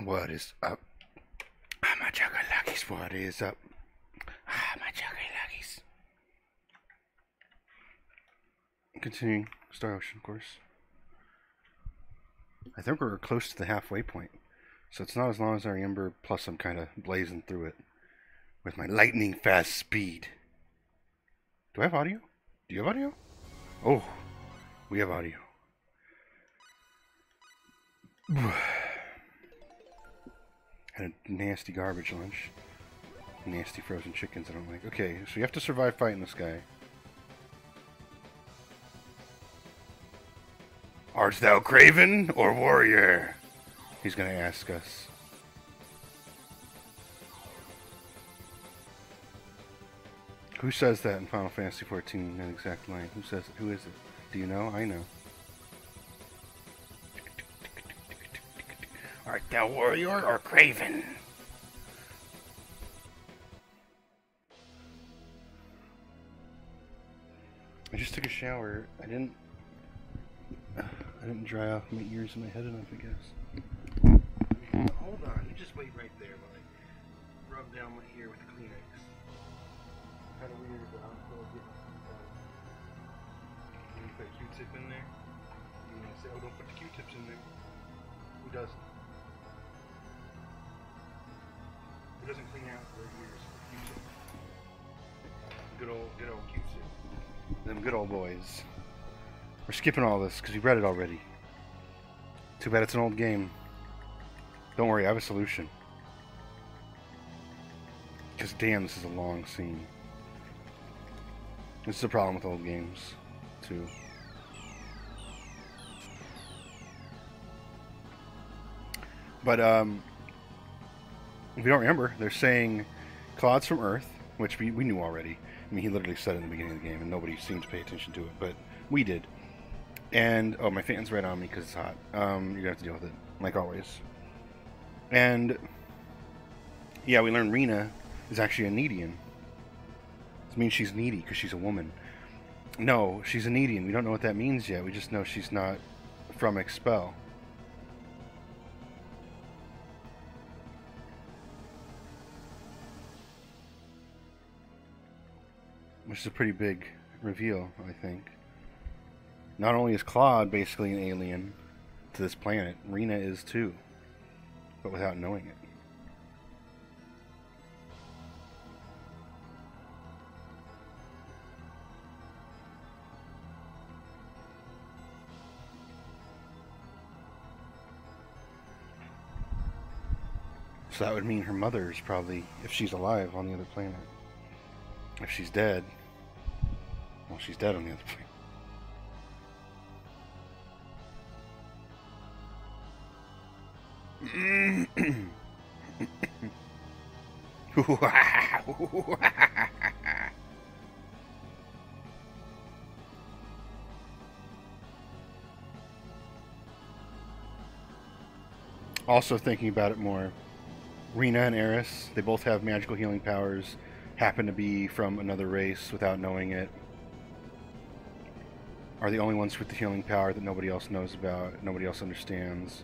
What is up? My Juggalo, what is up? My Juggalo. Continuing Star Ocean, of course. I think we're close to the halfway point. So it's not as long as I remember, plus I'm kind of blazing through it with my lightning fast speed. Do I have audio? Do you have audio? Oh, we have audio. Had a nasty garbage lunch. Nasty frozen chickens I don't like. Okay, so you have to survive fighting this guy. Art thou craven or warrior? He's gonna ask us. Who says that in Final Fantasy 14 in an exact line? Who says it? Who is it? Do you know? I know. Art thou warrior or craven? I just took a shower. I didn't dry off my ears and my head enough, I guess. Hold on, you just wait right there while I rub down my ear with the Kleenex. Kind of weird, but I'm still getting some time. Can you put a Q-tip in there? You want to say, oh, don't put the Q-tips in there. Who doesn't? Who doesn't clean out their ears with Q-tip? Good old Q-tip. Them good old boys. We're skipping all this because we read it already. Too bad it's an old game. Don't worry, I have a solution. Because damn, this is a long scene. This is a problem with old games, too. But, if you don't remember, they're saying Claude's from Earth, which we knew already. I mean, he literally said it in the beginning of the game, and nobody seemed to pay attention to it, but we did. And, oh, my fan's right on me because it's hot. You're going to have to deal with it, like always. And, yeah, we learned Rena is actually a Nedian. This means she's needy because she's a woman. No, she's a Nedian. We don't know what that means yet. We just know she's not from Expel. Which is a pretty big reveal, I think. Not only is Claude basically an alien to this planet, Rena is too. But without knowing it. So that would mean her mother is probably, if she's alive, on the other planet. If she's dead, well, she's dead on the other planet. Also thinking about it more, Rena and Eris, they both have magical healing powers, happen to be from another race without knowing it, are the only ones with the healing power that nobody else knows about, nobody else understands.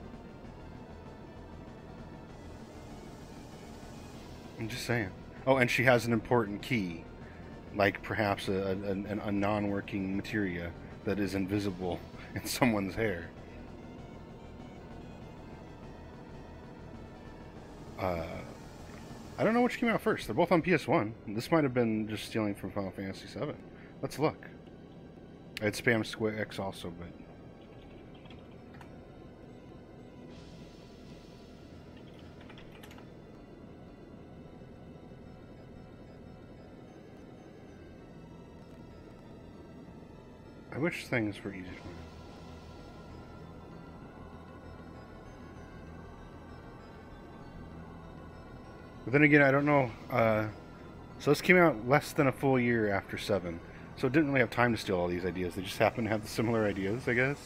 I'm just saying. Oh, and she has an important key, like perhaps a non-working materia that is invisible in someone's hair. I don't know which came out first. They're both on PS1. This might have been just stealing from Final Fantasy VII. Let's look. I had spam Square X also, but... I wish things were easy for me. But then again, I don't know. So this came out less than a full year after 7. So it didn't really have time to steal all these ideas. They just happened to have the similar ideas, I guess.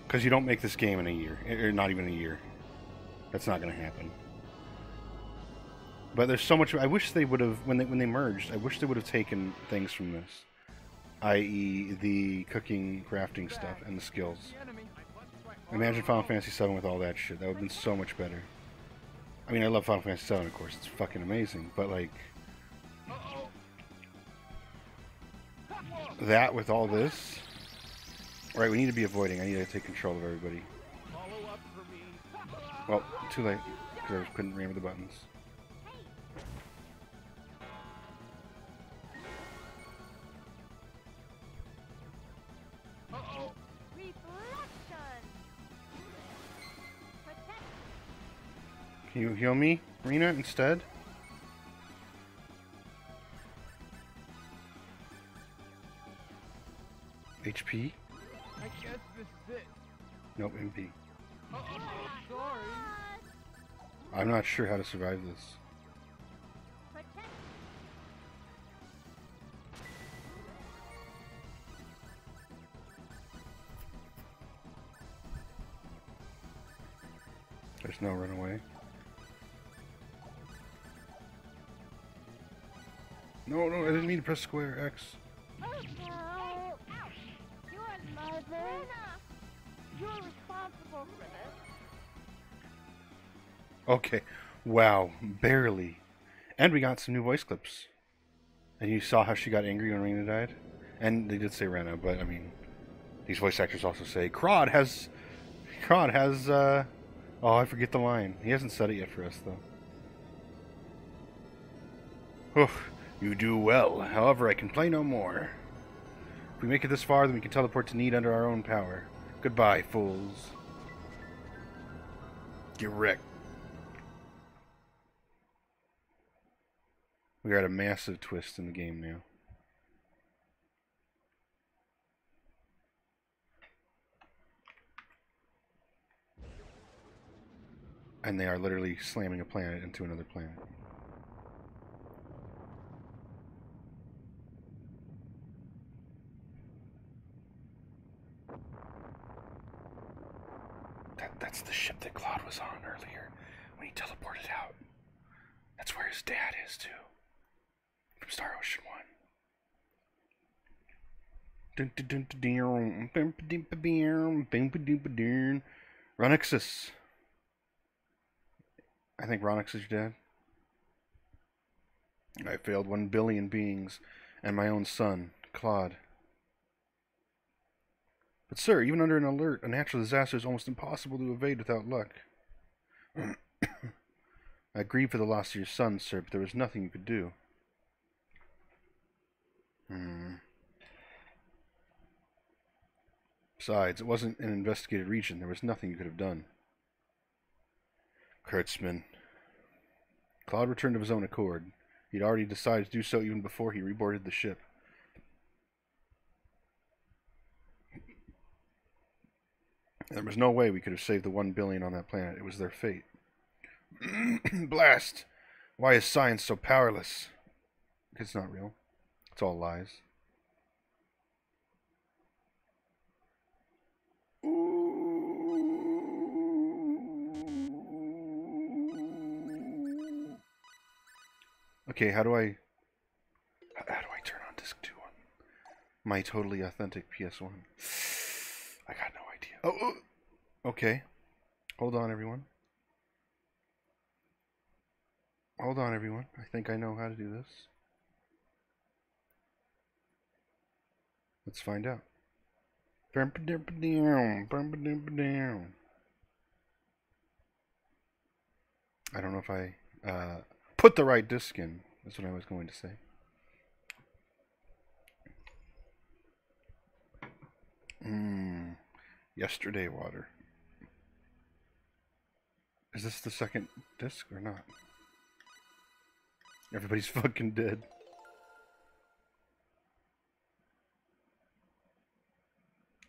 Because you don't make this game in a year. Or not even a year. That's not going to happen. But there's so much. I wish they would have, when they merged, I wish they would have taken things from this. i.e. the cooking, crafting stuff, and the skills. Imagine Final Fantasy VII with all that shit. That would have been so much better. I mean, I love Final Fantasy VII, of course. It's fucking amazing. But, like, that with all this... Alright, we need to be avoiding. I need to take control of everybody. Well, too late. Because I just couldn't remember the buttons. Can you heal me, Rena, instead? HP? I guess this is it. Nope, MP. Sorry. I'm not sure how to survive this. There's no runaway. No, I didn't mean to press square X. Oh, no. You're mother. You're responsible for this. Okay. Wow. Barely. And we got some new voice clips. And you saw how she got angry when Rena died? And they did say Rena, but I mean, these voice actors also say, Crod has, oh, I forget the line. He hasn't said it yet for us, though. Oof. You do well. However, I can play no more. If we make it this far, then we can teleport to Need under our own power. Goodbye, fools. Get wrecked. We are at a massive twist in the game now. And they are literally slamming a planet into another planet. That's the ship that Claude was on earlier when he teleported out. That's where his dad is, too. From Star Ocean 1. Ronixus. I think Ronix is your dad. I failed 1 billion beings and my own son, Claude. But sir, even under an alert, a natural disaster is almost impossible to evade without luck. I grieve for the loss of your son, sir, but there was nothing you could do. Besides, it wasn't an investigated region. There was nothing you could have done. Kurtzman. Claude returned of his own accord. He'd already decided to do so even before he reboarded the ship. There was no way we could have saved the 1 billion on that planet. It was their fate. Blast! Why is science so powerless? It's not real. It's all lies. Okay, how do I turn on disc 2 on my totally authentic PS1? I got no idea. Oh, okay. Hold on, everyone. Hold on, everyone. I think I know how to do this. Let's find out. I don't know if I put the right disc in. That's what I was going to say. Yesterday water. Is this the second disc or not? Everybody's fucking dead.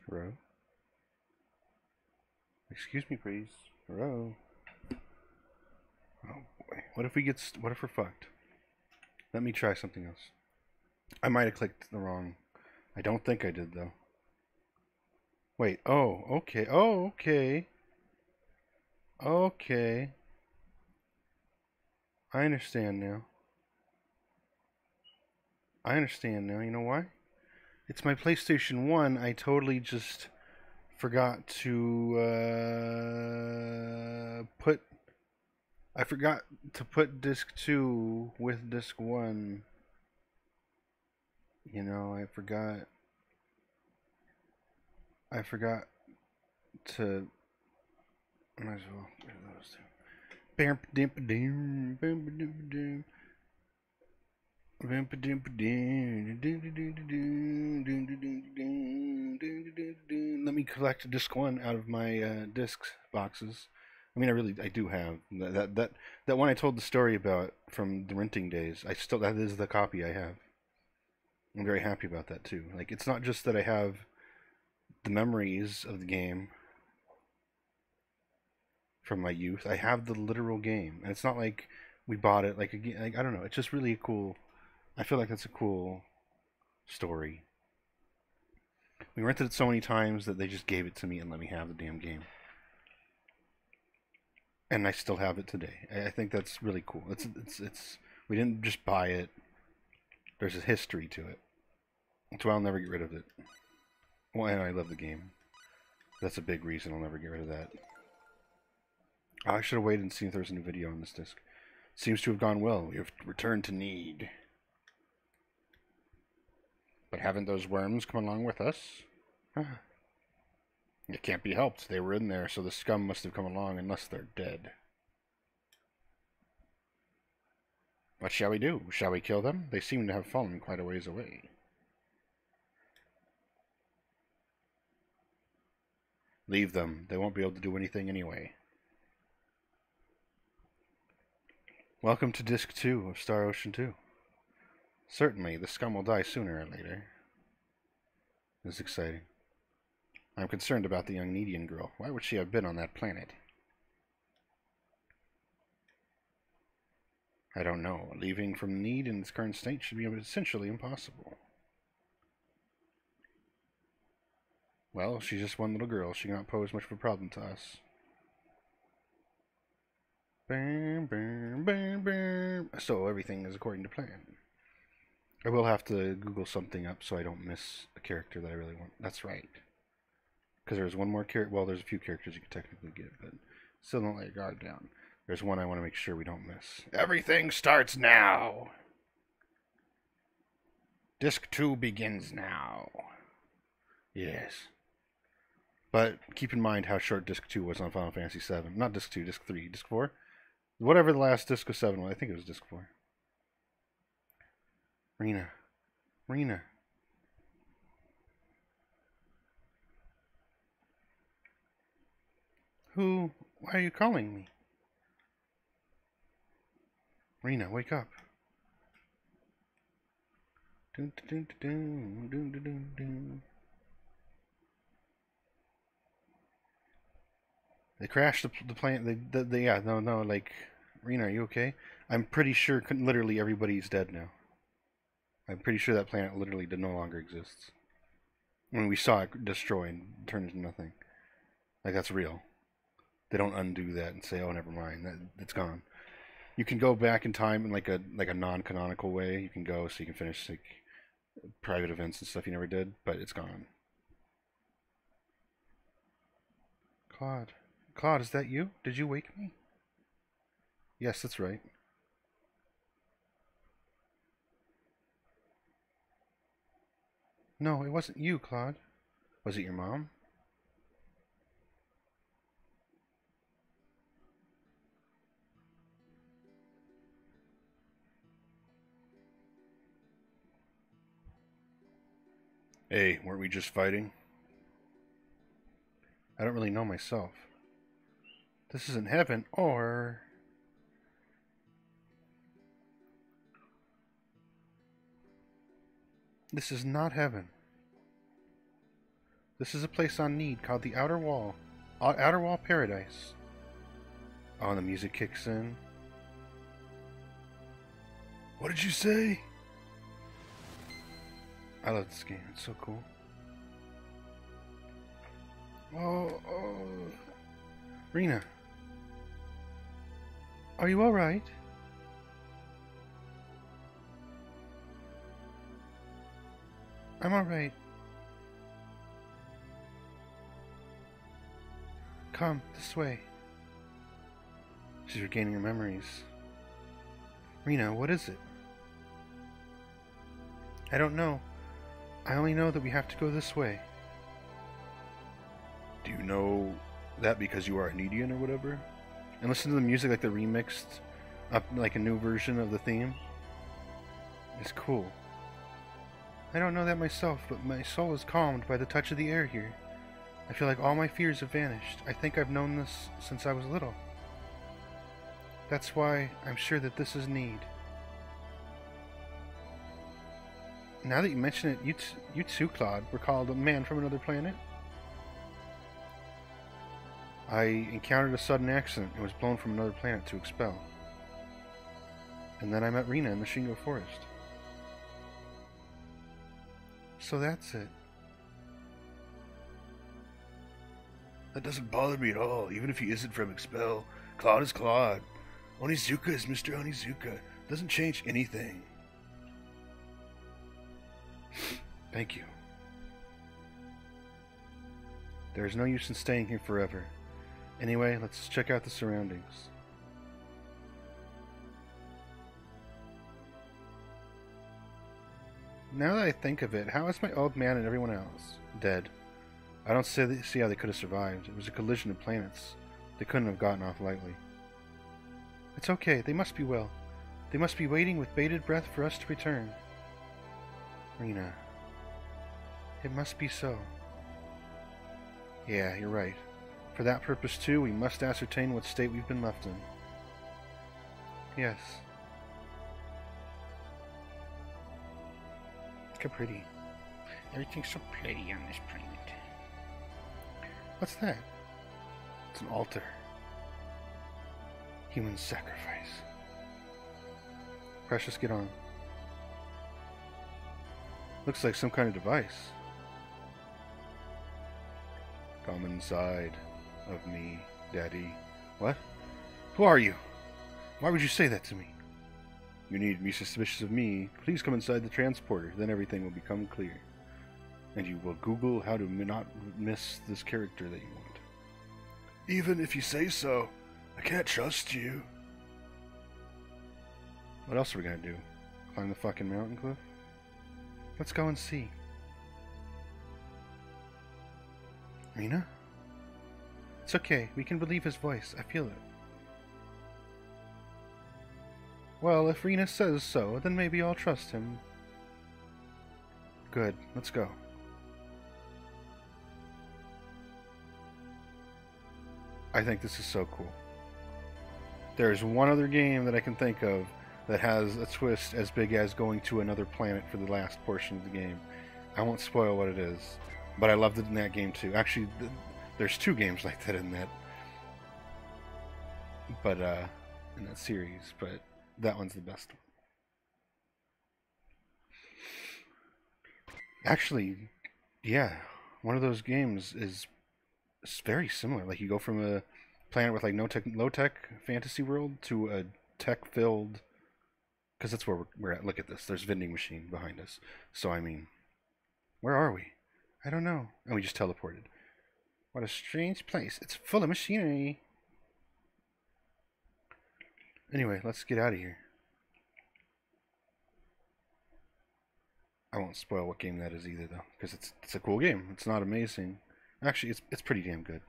Hello? Excuse me, please. Hello? Oh boy. What if we're fucked? Let me try something else. I might have clicked the wrong. I don't think I did, though. Wait. Oh, okay. Oh, okay. Okay. I understand now. You know why? It's my PlayStation 1. I totally just forgot to put. I forgot to put disc 2 with disc 1. You know, I forgot to. Might as well get those two. Bam, dim, dim, bam, dim, dim. Let me collect disc 1 out of my disc boxes. I mean, I do have that one I told the story about from the renting days. That is the copy I have. I'm very happy about that too. Like, it's not just that I have the memories of the game from my youth. I have the literal game, and it's not like we bought it like again. Like, I don't know. It's just really a cool. I feel like that's a cool story. We rented it so many times that they just gave it to me and let me have the damn game. And I still have it today. I think that's really cool. It's we didn't just buy it. There's a history to it. That's why I'll never get rid of it. Well, and I love the game. That's a big reason I'll never get rid of that. I should have waited and seen if there was a new video on this disc. Seems to have gone well. We have returned to need. But haven't those worms come along with us? It can't be helped. They were in there, so the scum must have come along unless they're dead. What shall we do? Shall we kill them? They seem to have fallen quite a ways away. Leave them. They won't be able to do anything anyway. Welcome to Disc 2 of Star Ocean 2. Certainly, the scum will die sooner or later. This is exciting. I'm concerned about the young Needian girl. Why would she have been on that planet? I don't know. Leaving from Need in its current state should be essentially impossible. Well, she's just one little girl. She cannot pose much of a problem to us. Bam, bam, bam, bam. So everything is according to plan. I will have to Google something up so I don't miss a character that I really want. That's right. Because there's one more character. Well, there's a few characters you could technically get, but still don't let your guard down. There's one I want to make sure we don't miss. Everything starts now. Disc 2 begins now. Yes. But keep in mind how short Disc 2 was on Final Fantasy VII. Not Disc 2, Disc 3, Disc 4. Whatever the last Disc of 7 was. I think it was Disc 4. Rena. Rena. Who? Why are you calling me? Rena, wake up. Dun, dun, dun, dun, dun, dun, dun. They crashed the plane. Yeah, no, like, Rena, are you okay? I'm pretty sure literally everybody's dead now. I'm pretty sure that planet literally no longer exists. When we saw it destroy and turn into nothing. Like, that's real. They don't undo that and say, oh, never mind, it's gone. You can go back in time in like a non-canonical way. You can go so you can finish like private events and stuff you never did, but it's gone. Claude. Claude, is that you? Did you wake me? Yes, that's right. No, it wasn't you, Claude. Was it your mom? Hey, weren't we just fighting? I don't really know myself. This isn't heaven, or... This is not heaven. This is a place on Need called the Outer Wall. Outer Wall Paradise. Oh, and the music kicks in. What did you say? I love this game. It's so cool. Oh. Rena. Are you alright? I'm alright. Come, this way. She's regaining her memories. Rena, what is it? I don't know. I only know that we have to go this way. Do you know that because you are a Needian or whatever? And listen to the music like the remixed up like a new version of the theme. It's cool. I don't know that myself, but my soul is calmed by the touch of the air here. I feel like all my fears have vanished. I think I've known this since I was little. That's why I'm sure that this is Need. Now that you mention it, you too, Claude, were called a man from another planet? I encountered a sudden accident and was blown from another planet to expel. And then I met Rena in the Shingo Forest. So that's it. That doesn't bother me at all, even if he isn't from Expel. Claude is Claude. Onizuka is Mr. Onizuka. Doesn't change anything. Thank you. There's no use in staying here forever. Anyway, let's check out the surroundings. Now that I think of it, how is my old man and everyone else dead? I don't see how they could have survived. It was a collision of planets. They couldn't have gotten off lightly. It's okay. They must be well. They must be waiting with bated breath for us to return. Rena. It must be so. Yeah, you're right. For that purpose, too, we must ascertain what state we've been left in. Yes. Look how pretty. Everything's so pretty on this planet. What's that? It's an altar. Human sacrifice. Precious, get on. Looks like some kind of device. Come inside of me, Daddy. What? Who are you? Why would you say that to me? You need to be suspicious of me. Please come inside the transporter, then everything will become clear. And you will Google how to not miss this character that you want. Even if you say so, I can't trust you. What else are we gonna do? Climb the fucking mountain cliff? Let's go and see. Rena? It's okay. We can believe his voice. I feel it. Well, if Rena says so, then maybe I'll trust him. Good. Let's go. I think this is so cool. There's one other game that I can think of that has a twist as big as going to another planet for the last portion of the game. I won't spoil what it is, but I loved it in that game too. Actually, there's two games like that in that, but in that series. But that one's the best one. Actually, yeah, one of those games is very similar. Like you go from a planet with like low tech fantasy world to a tech filled. Because that's where we're at. Look at this. There's a vending machine behind us. So I mean, where are we? I don't know. And we just teleported. What a strange place. It's full of machinery. Anyway, let's get out of here. I won't spoil what game that is either, though, because it's a cool game. It's not amazing. Actually, it's pretty damn good.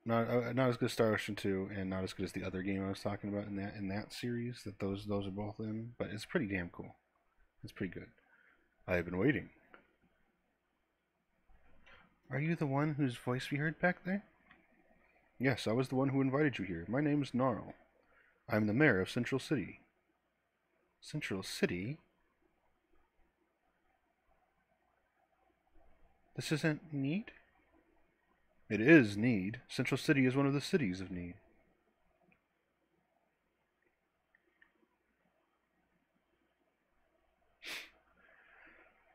Not as good as Star Ocean 2, and not as good as the other game I was talking about in that series. That those are both in, but it's pretty damn cool. It's pretty good. I have been waiting. Are you the one whose voice we heard back there? Yes, I was the one who invited you here. My name is Gnarl. I'm the mayor of Central City. Central City? This isn't Need? It is Need. Central City is one of the cities of Need.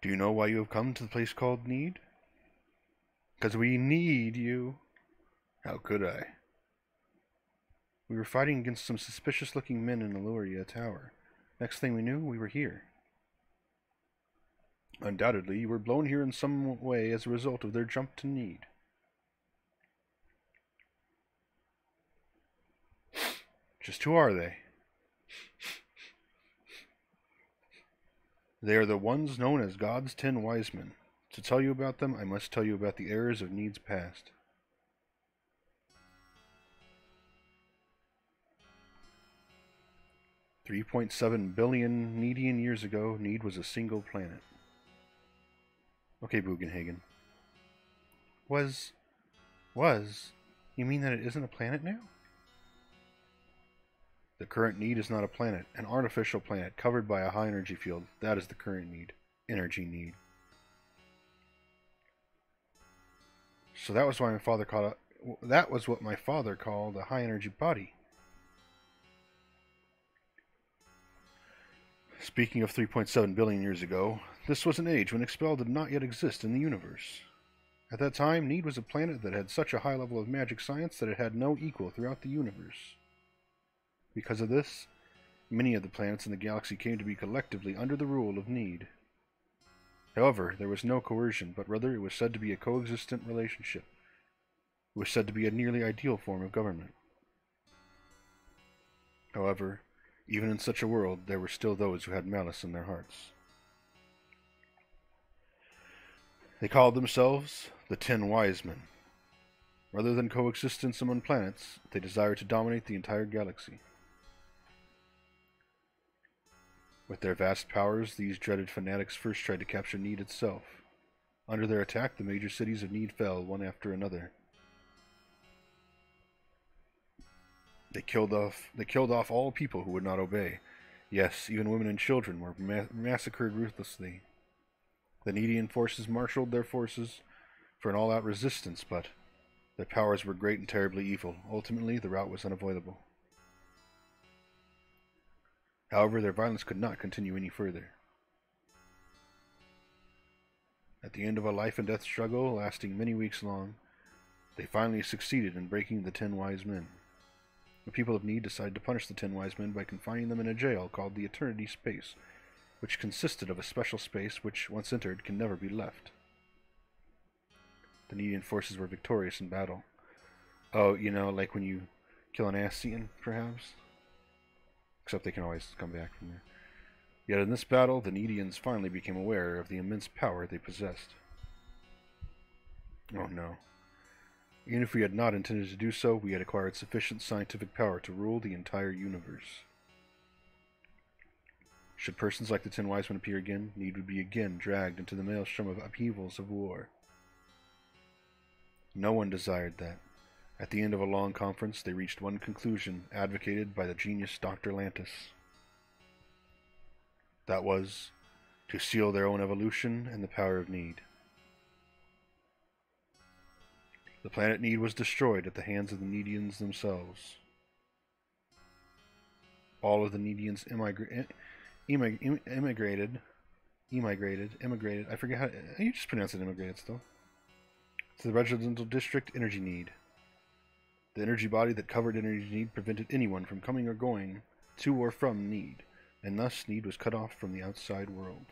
Do you know why you have come to the place called Need? Because we need you. How could I? We were fighting against some suspicious-looking men in Aluria Tower. Next thing we knew, we were here. Undoubtedly, you were blown here in some way as a result of their jump to need. Just who are they? They are the ones known as God's 10 wise men. To tell you about them, I must tell you about the errors of Need's past. 3.7 billion Needian years ago, Need was a single planet. Okay, Bugenhagen. Was? You mean that it isn't a planet now? The current Need is not a planet, an artificial planet covered by a high energy field. That is the current Need. Energy Need. So that was why my father called it, that was what my father called a high energy body. Speaking of 3.7 billion years ago, this was an age when Expel did not yet exist in the universe. At that time, Need was a planet that had such a high level of magic science that it had no equal throughout the universe. Because of this, many of the planets in the galaxy came to be collectively under the rule of Need. However, there was no coercion, but rather it was said to be a coexistent relationship. It was said to be a nearly ideal form of government. However, even in such a world, there were still those who had malice in their hearts. They called themselves the 10 Wise Men. Rather than coexistence among planets, they desired to dominate the entire galaxy. With their vast powers, these dreaded fanatics first tried to capture Need itself. Under their attack, the major cities of Need fell, one after another. They killed off all people who would not obey. Yes, even women and children were massacred ruthlessly. The Needian forces marshaled their forces for an all-out resistance, but their powers were great and terribly evil. Ultimately, the rout was unavoidable. However, their violence could not continue any further. At the end of a life-and-death struggle lasting many weeks long, they finally succeeded in breaking the 10 Wise Men. The people of Need decided to punish the 10 Wise Men by confining them in a jail called the Eternity Space, which consisted of a special space which, once entered, can never be left. The Needian forces were victorious in battle. Oh, you know, like when you kill an Ascian, perhaps? Except they can always come back from there. Yet in this battle, the Needians finally became aware of the immense power they possessed. Oh no. Even if we had not intended to do so, we had acquired sufficient scientific power to rule the entire universe. Should persons like the 10 Wise Men appear again, Need would be again dragged into the maelstrom of upheavals of war. No one desired that. At the end of a long conference, they reached one conclusion, advocated by the genius Dr. Lantis. That was, to seal their own evolution and the power of Need. The planet Need was destroyed at the hands of the Needians themselves. All of the Needians immigrated, I forget how, you just pronounce it immigrated still, to the residential district Energy Need. The energy body that covered Energy Need prevented anyone from coming or going to or from Need, and thus Need was cut off from the outside world.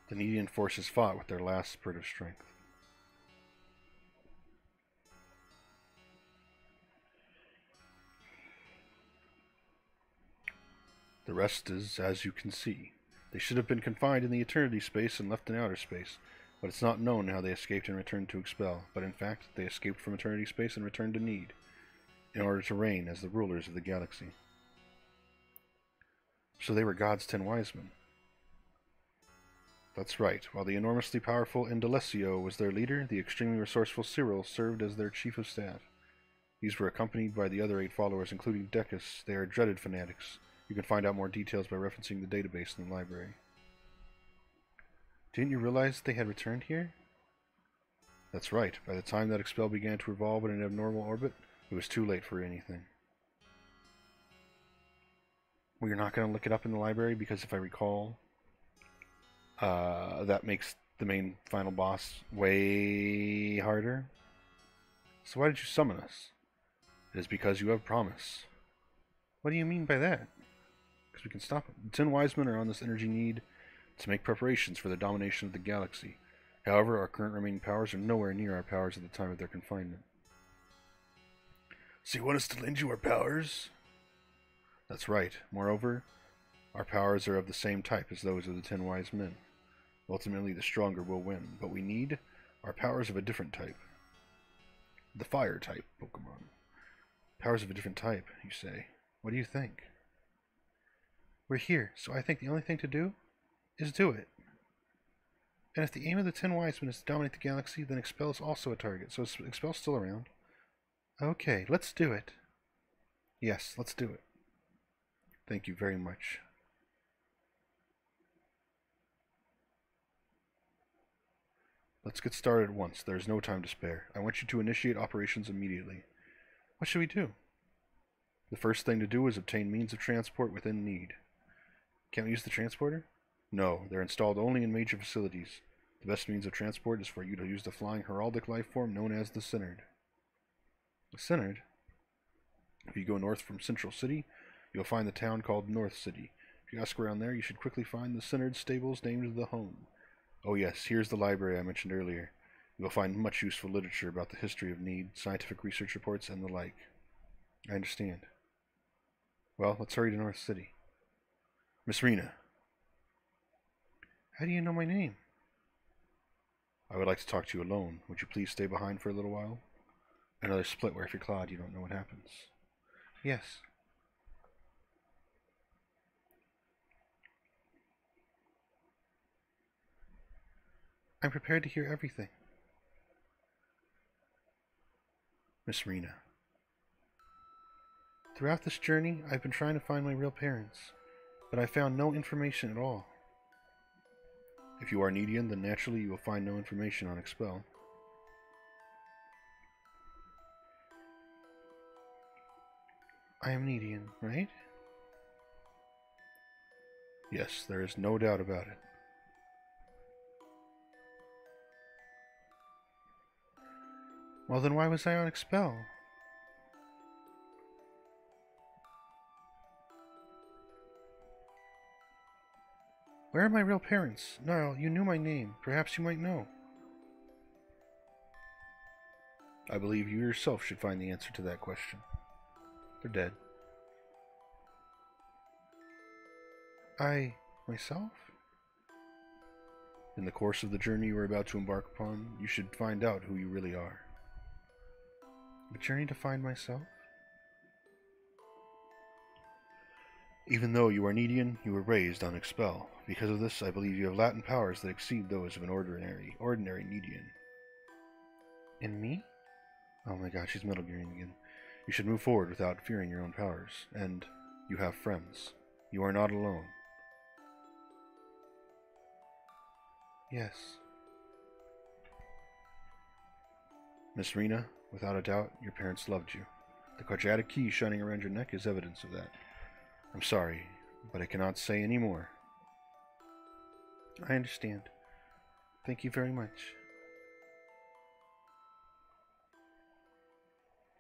The Needian forces fought with their last spurt of strength. The rest is, as you can see. They should have been confined in the Eternity Space and left in outer space, but it's not known how they escaped and returned to Expel, but in fact, they escaped from Eternity Space and returned to Need, in order to reign as the rulers of the galaxy. So they were God's 10 Wise Men. That's right. While the enormously powerful Indalecio was their leader, the extremely resourceful Cyril served as their chief of staff. These were accompanied by the other 8 followers, including Decus. They are dreaded fanatics. You can find out more details by referencing the database in the library. Didn't you realize they had returned here? That's right. By the time that Expel began to revolve in an abnormal orbit, it was too late for anything. We're not going to look it up in the library because if I recall, that makes the main final boss way harder. So why did you summon us? It is because you have promise. What do you mean by that? because we can stop them. The 10 wise men are on this energy need to make preparations for the domination of the galaxy. However, our current remaining powers are nowhere near our powers at the time of their confinement. So you want us to lend you our powers? That's right. Moreover, our powers are of the same type as those of the 10 wise men. Ultimately, the stronger will win, but we need our powers of a different type. The fire type Pokemon. Powers of a different type, you say. What do you think? We're here, so I think the only thing to do is do it. And if the aim of the 10 wise men is to dominate the galaxy, then Expel is also a target, so is Expel still around? Okay, let's do it. Yes, let's do it. Thank you very much. Let's get started at once. There is no time to spare. I want you to initiate operations immediately. What should we do? The first thing to do is obtain means of transport within need. Can't we use the transporter? No, they're installed only in major facilities. The best means of transport is for you to use the flying heraldic life form known as the Synod. The Synod? If you go north from Central City, you'll find the town called North City. If you ask around there, you should quickly find the Synod stables named the Home. Oh yes, here's the library I mentioned earlier. You will find much useful literature about the history of need, scientific research reports, and the like. I understand. Well, let's hurry to North City. Miss Rena. How do you know my name? I would like to talk to you alone. Would you please stay behind for a little while? Another split where if you're Claude, you don't know what happens. Yes. I'm prepared to hear everything. Miss Rena. Throughout this journey, I've been trying to find my real parents, but I found no information at all. If you are Needian, then naturally you will find no information on Expel. I am Needian, right? Yes, there is no doubt about it. Well, then why was I on Expel? Where are my real parents? Niall, you knew my name. Perhaps you might know. I believe you yourself should find the answer to that question. They're dead. Myself? In the course of the journey you are about to embark upon, you should find out who you really are. A journey to find myself? Even though you are Needian, you were raised on Expel. Because of this, I believe you have latent powers that exceed those of an ordinary Needian. And me? Oh my gosh, she's Metal Gearing again. You should move forward without fearing your own powers. And you have friends. You are not alone. Yes. Miss Rena, without a doubt, your parents loved you. The quadratic key shining around your neck is evidence of that. I'm sorry, but I cannot say any more. I understand. Thank you very much.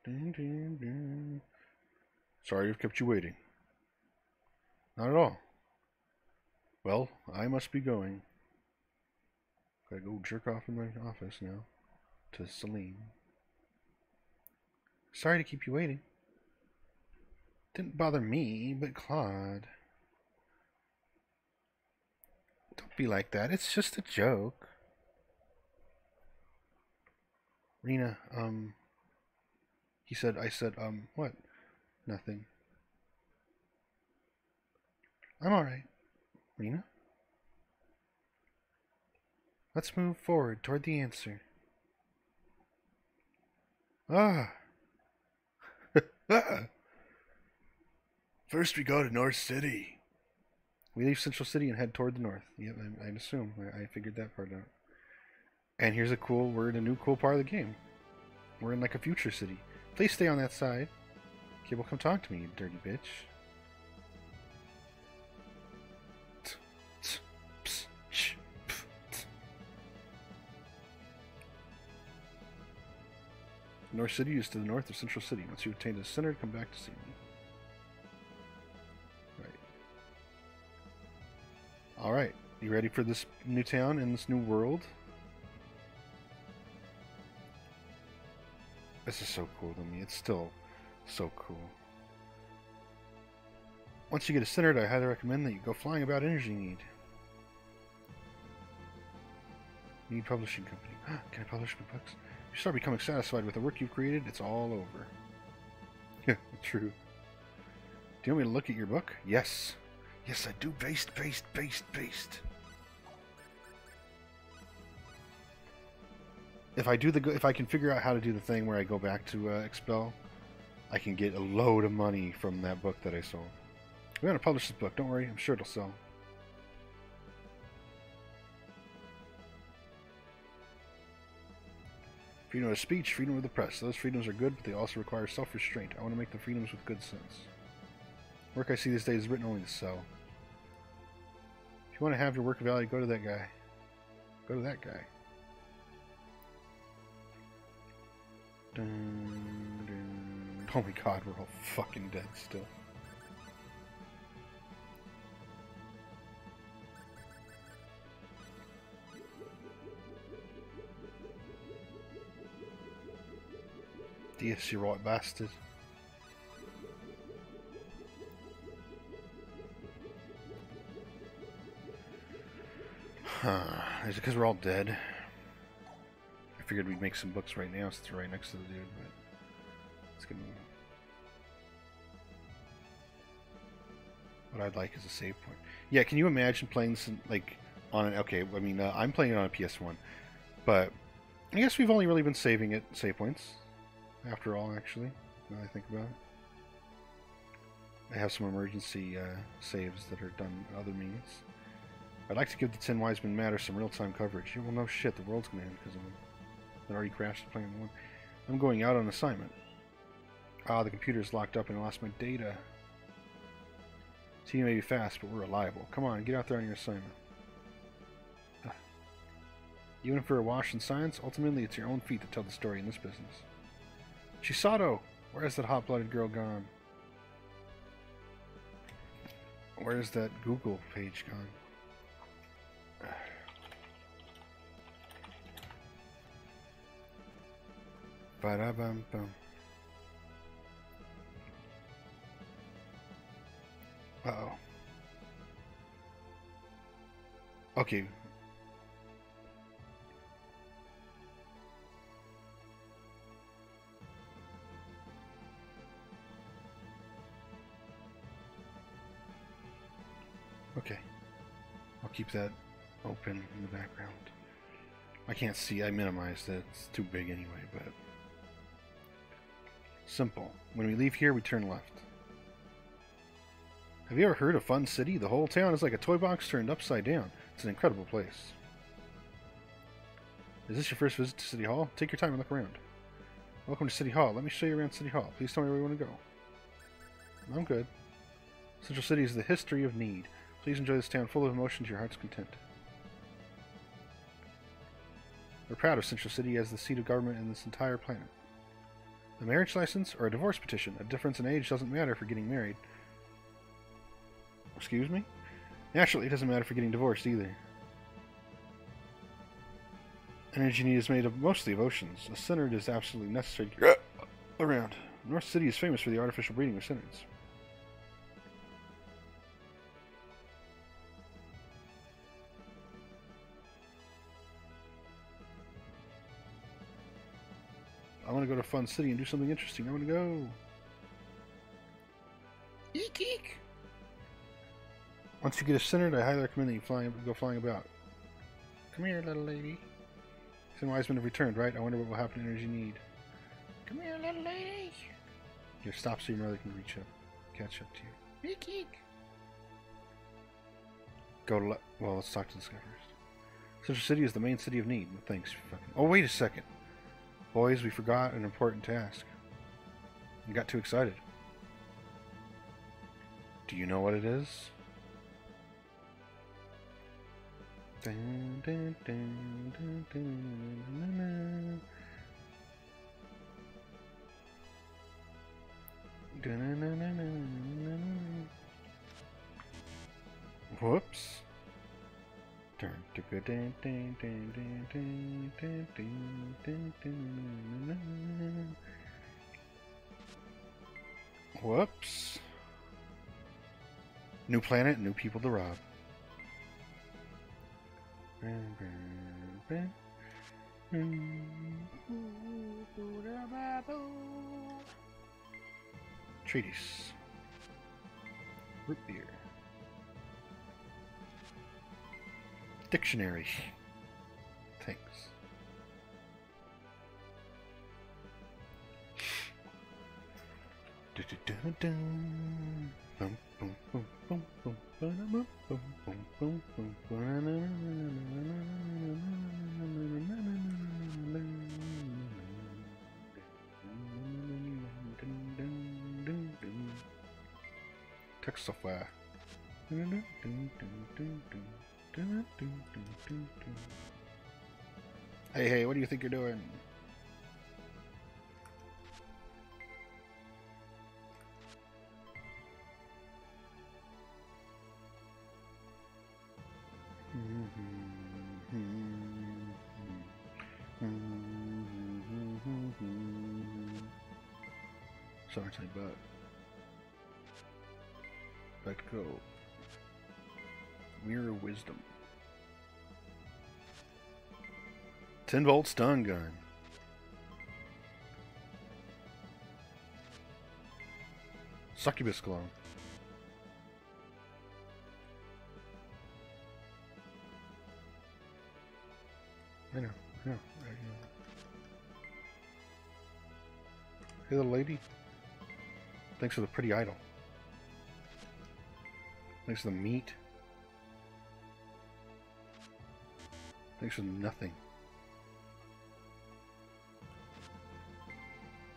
Dun, dun, dun. Sorry I've kept you waiting. Not at all. Well, I must be going. Gotta go jerk off in my office now. To Celine. Sorry to keep you waiting. Didn't bother me, but Claude. Don't be like that. It's just a joke. Rena, I said, what? Nothing. I'm alright. Rena? Let's move forward toward the answer. Ah! First we go to North City. We leave Central City and head toward the north. Yep, I'd assume. I figured that part out. And here's we're in a new cool part of the game. We're in like a future city. Please stay on that side. Okay, well come talk to me, you dirty bitch. North City is to the north of Central City. Once you obtain the center, come back to see me. Right. Alright, you ready for this new town and this new world? This is so cool to me. It's still so cool. Once you get centered, I highly recommend that you go flying about energy need. Need publishing company. Can I publish my books? If you start becoming satisfied with the work you've created, it's all over. Yeah, true. Do you want me to look at your book? Yes. Yes, I do. Paste. If I can figure out how to do the thing where I go back to Expel, I can get a load of money from that book that I sold. We're going to publish this book. Don't worry. I'm sure it'll sell. Freedom of speech, freedom of the press. Those freedoms are good, but they also require self-restraint. I want to make the freedoms with good sense. Work I see these days is written only to sell. If you want to have your work valued, go to that guy. Go to that guy. Dun, dun. Oh my god, we're all fucking dead still. Yes, you right bastard. Is it because we're all dead? I figured we'd make some books right now since we're right next to the dude, but it's gonna... What I'd like is a save point. Yeah, can you imagine playing this like on an... Okay, I mean, I'm playing it on a PS1, but I guess we've only really been saving it save points. After all, actually, now that I think about it. I have some emergency saves that are done other means. I'd like to give the 10 Wise Men Matter some real-time coverage. Yeah, well, no shit, the world's gonna end because of them. It already crashed playing one. I'm going out on assignment. Ah, the computer's locked up and I lost my data. See, you may be fast, but we're reliable. Come on, get out there on your assignment. Even if we're awash in science, ultimately it's your own feet that tell the story in this business. Chisato! Where's that hot-blooded girl gone? Where's that Google page gone? Ba-da-bum-bum. Uh-oh. Okay. Okay. I'll keep that open in the background. I can't see. I minimized it. It's too big anyway, but... Simple. When we leave here, we turn left. Have you ever heard of Fun City? The whole town is like a toy box turned upside down. It's an incredible place. Is this your first visit to City Hall? Take your time and look around. Welcome to City Hall. Let me show you around City Hall. Please tell me where you want to go. I'm good. Central City is the history of need. Please enjoy this town full of emotion to your heart's content. We're proud of Central City as the seat of government in this entire planet. A marriage license or a divorce petition? A difference in age doesn't matter for getting married. Excuse me? Naturally, it doesn't matter for getting divorced either. Energy need is made up mostly of oceans. A synod is absolutely necessary to get around. North City is famous for the artificial breeding of synods. I want to go to Fun City and do something interesting. I want to go. Eek eek. Once you get us centered, I highly recommend that you go flying about. Come here, little lady. 10 Wise Men have returned, right? I wonder what will happen to Energy Need. Come here, little lady. Here, stop so your mother can reach up, catch up to you. Eek eek. Go to well, let's talk to this guy first. Central City is the main city of need. Thanks. Oh, wait a second. Boys, we forgot an important task. We got too excited. Do you know what it is? Dun, dun, dun, dun, dun, dun, dun, dun, dun, dun, dun. Whoops. Whoops. New planet, new people to rob. Treatise. Root beer. Dictionary. Thanks. Text software. Hey, hey, what do you think you're doing? Sorry, take back. Back to go. Mirror Wisdom. 10-volt stun gun. Succubus clone. I know. Hey, little lady. Thanks for the pretty idol. Thanks for the meat. Thanks for nothing.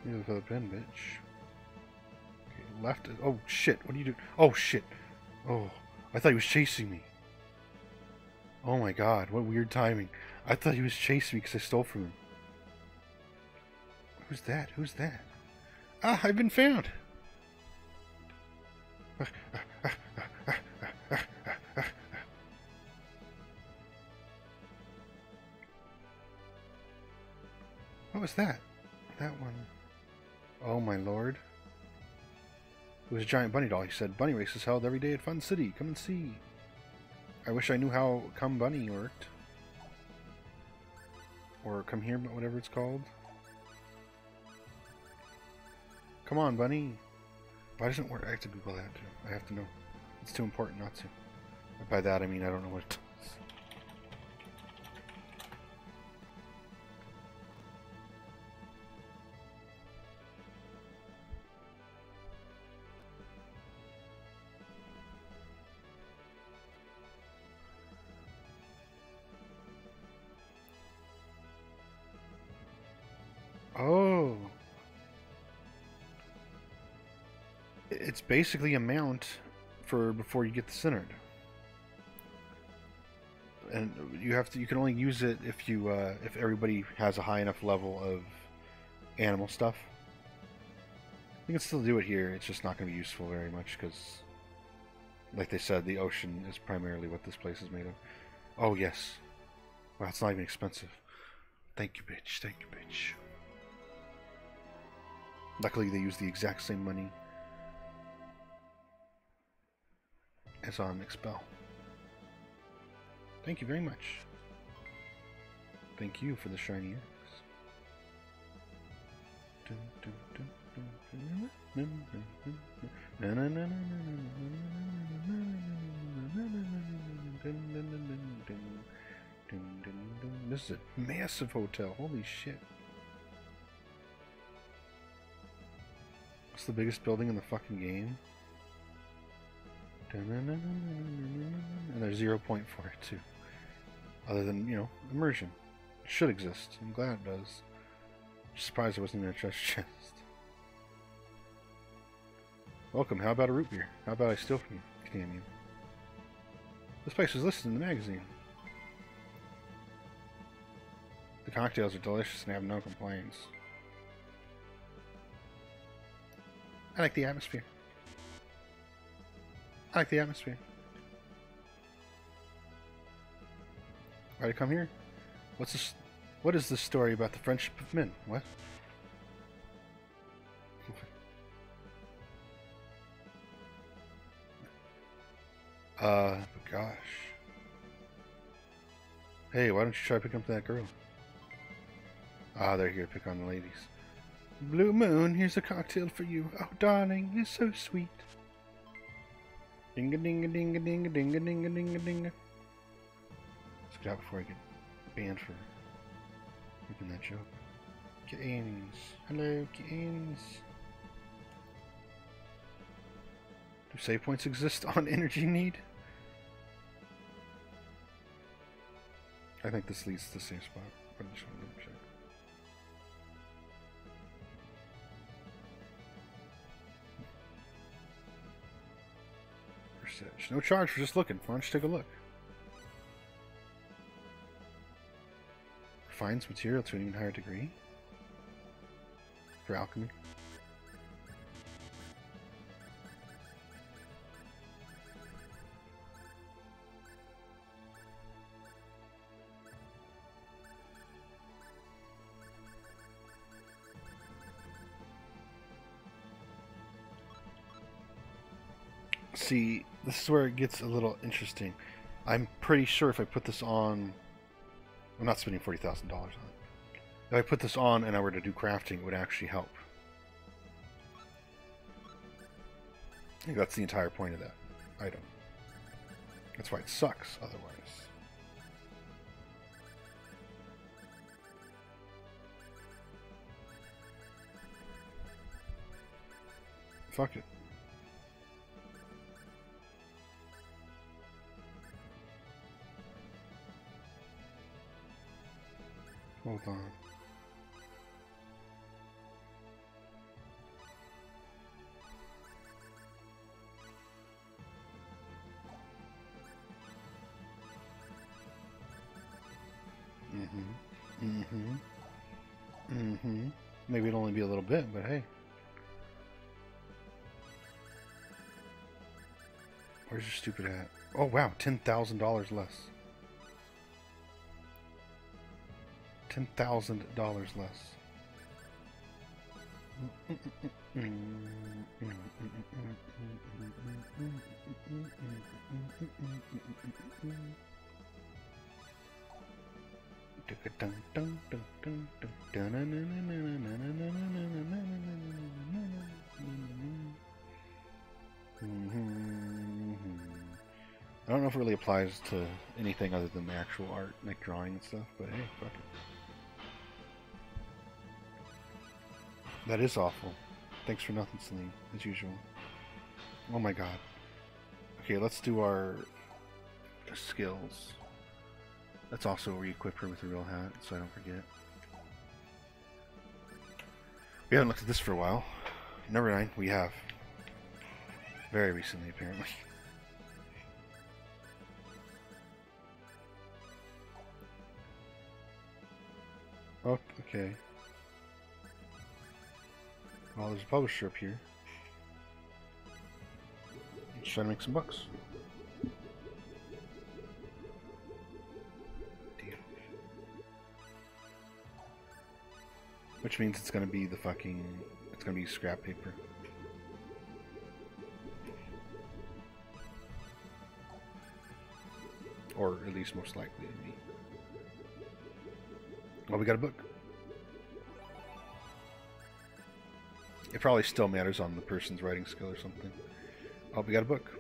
You look for the pen, bitch. Okay, left. Oh shit! What are you doing? Oh shit! Oh, I thought he was chasing me. Oh my god! What weird timing! I thought he was chasing me because I stole from him. Who's that? Who's that? Ah! I've been found. What was that? That one. Oh my lord. It was a giant bunny doll. He said, "Bunny race is held every day at Fun City. Come and see." I wish I knew how Come Bunny worked. Or Come Here, but whatever it's called. Come on, bunny. Why doesn't it work? I have to Google that too. I have to know. It's too important not to. By that I mean I don't know what it does. Oh. It's basically a mount for before you get the centered. And you can only use it if if everybody has a high enough level of animal stuff. You can still do it here, it's just not going to be useful very much because, like they said, the ocean is primarily what this place is made of. Oh yes. Wow, it's not even expensive. Thank you, bitch. Thank you, bitch. Luckily, they use the exact same money as on Expel. Thank you very much. Thank you for the shiny eggs. This is a massive hotel. Holy shit. What's the biggest building in the fucking game? And there's 0 point for it too. Other than, you know, immersion. It should exist. I'm glad it does. Just surprised there wasn't even a treasure chest. Welcome, how about a root beer? How about I steal from you? Damn you. This place was listed in the magazine. The cocktails are delicious and I have no complaints. I like the atmosphere. I like the atmosphere. Why'd I come here? What's this? What is this story about the friendship of men? What? Gosh. Hey, why don't you try picking up that girl? Ah, they're here to pick on the ladies. Blue Moon, here's a cocktail for you. Oh, darling, you're so sweet. Ding-a-ding-a-ding-a-ding-a-ding-a-ding-a-ding-a-ding-a. Let's get out before I get banned for making that joke. Kittens. Hello, kittens. Do save points exist on energy need? I think this leads to the same spot. I just want to double check. Research. No charge for just looking. Why don't you take a look? Refines material to an even higher degree. For alchemy. See, this is where it gets a little interesting. I'm pretty sure if I put this on... I'm not spending $40,000 on it. If I put this on and I were to do crafting, it would actually help. I think that's the entire point of that item. That's why it sucks otherwise. Fuck it. Hold on. Maybe it'll only be a little bit, but hey. Where's your stupid hat? Oh wow, $10,000 less. $10,000 less. I don't know if it really applies to anything other than the actual art, like drawing and stuff, but hey, fuck it. That is awful. Thanks for nothing, Celine, as usual. Oh my god. Okay, let's do our skills. Let's also re-equip her with a real hat, so I don't forget. We haven't looked at this for a while. Number 9, we have. Very recently, apparently. Oh, okay. Well, there's a publisher up here. Let's try to make some bucks. Damn. Which means it's gonna be the fucking... It's gonna be scrap paper. Or at least most likely to be. Well, we got a book. It probably still matters on the person's writing skill or something. Oh, we got a book.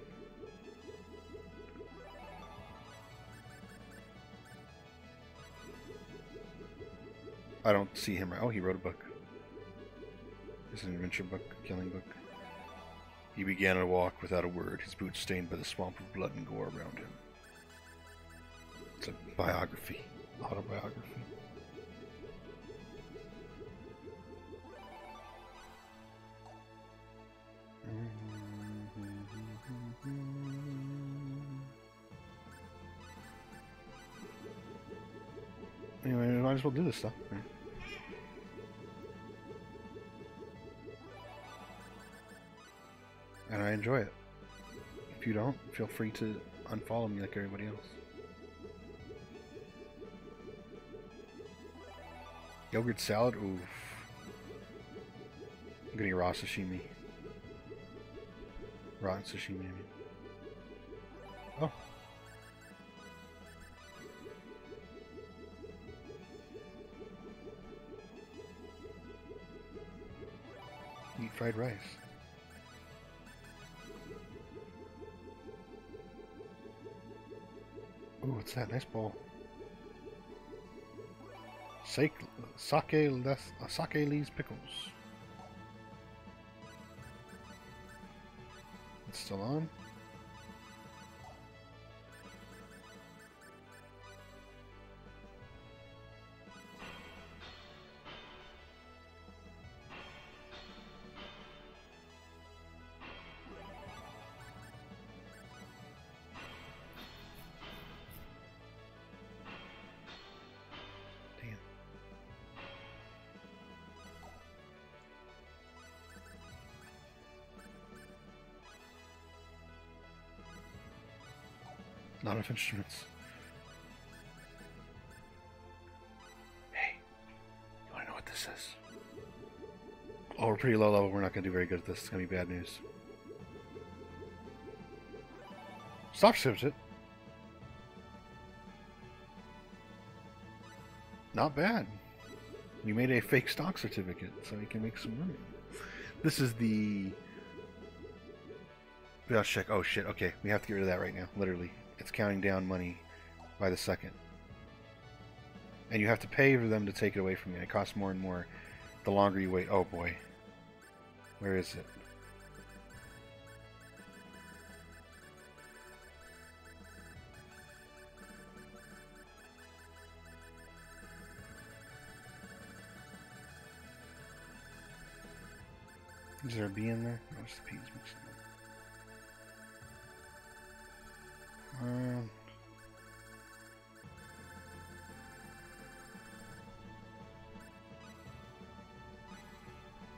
I don't see him. Oh, he wrote a book. It's an adventure book, killing book. He began a walk without a word, his boots stained by the swamp of blood and gore around him. It's a biography, autobiography. Anyway, we might as well do this stuff. Right? And I enjoy it. If you don't, feel free to unfollow me like everybody else. Yogurt salad? Oof. I'm getting raw sashimi. Raw sashimi, maybe. Oh. Eat fried rice. Ooh, what's that? Nice bowl. Sake Lee's pickles. It's still on. Not enough instruments. Hey, you wanna know what this is? Oh, we're pretty low level. We're not gonna do very good at this. It's gonna be bad news. Stop ships it. Not bad. You made a fake stock certificate, so you can make some money. This is the... We gotta check. Oh shit, okay. We have to get rid of that right now, literally. It's counting down money by the second. And you have to pay for them to take it away from you. It costs more and more the longer you wait. Oh boy. Where is it? Is there a B in there? No, it's the P's mixing.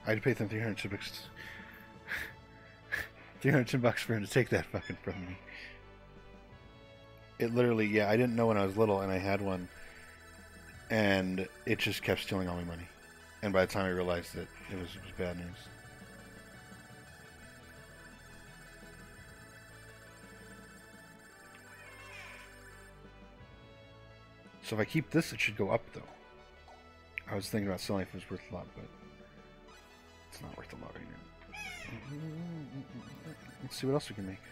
I had to pay them 300 bucks. 300 bucks for him to take that fucking from me. It literally, yeah, I didn't know when I was little and I had one. And it just kept stealing all my money. And by the time I realized that it was bad news. So if I keep this, it should go up, though. I was thinking about selling if it was worth a lot, but it's not worth a lot right now. Let's see what else we can make.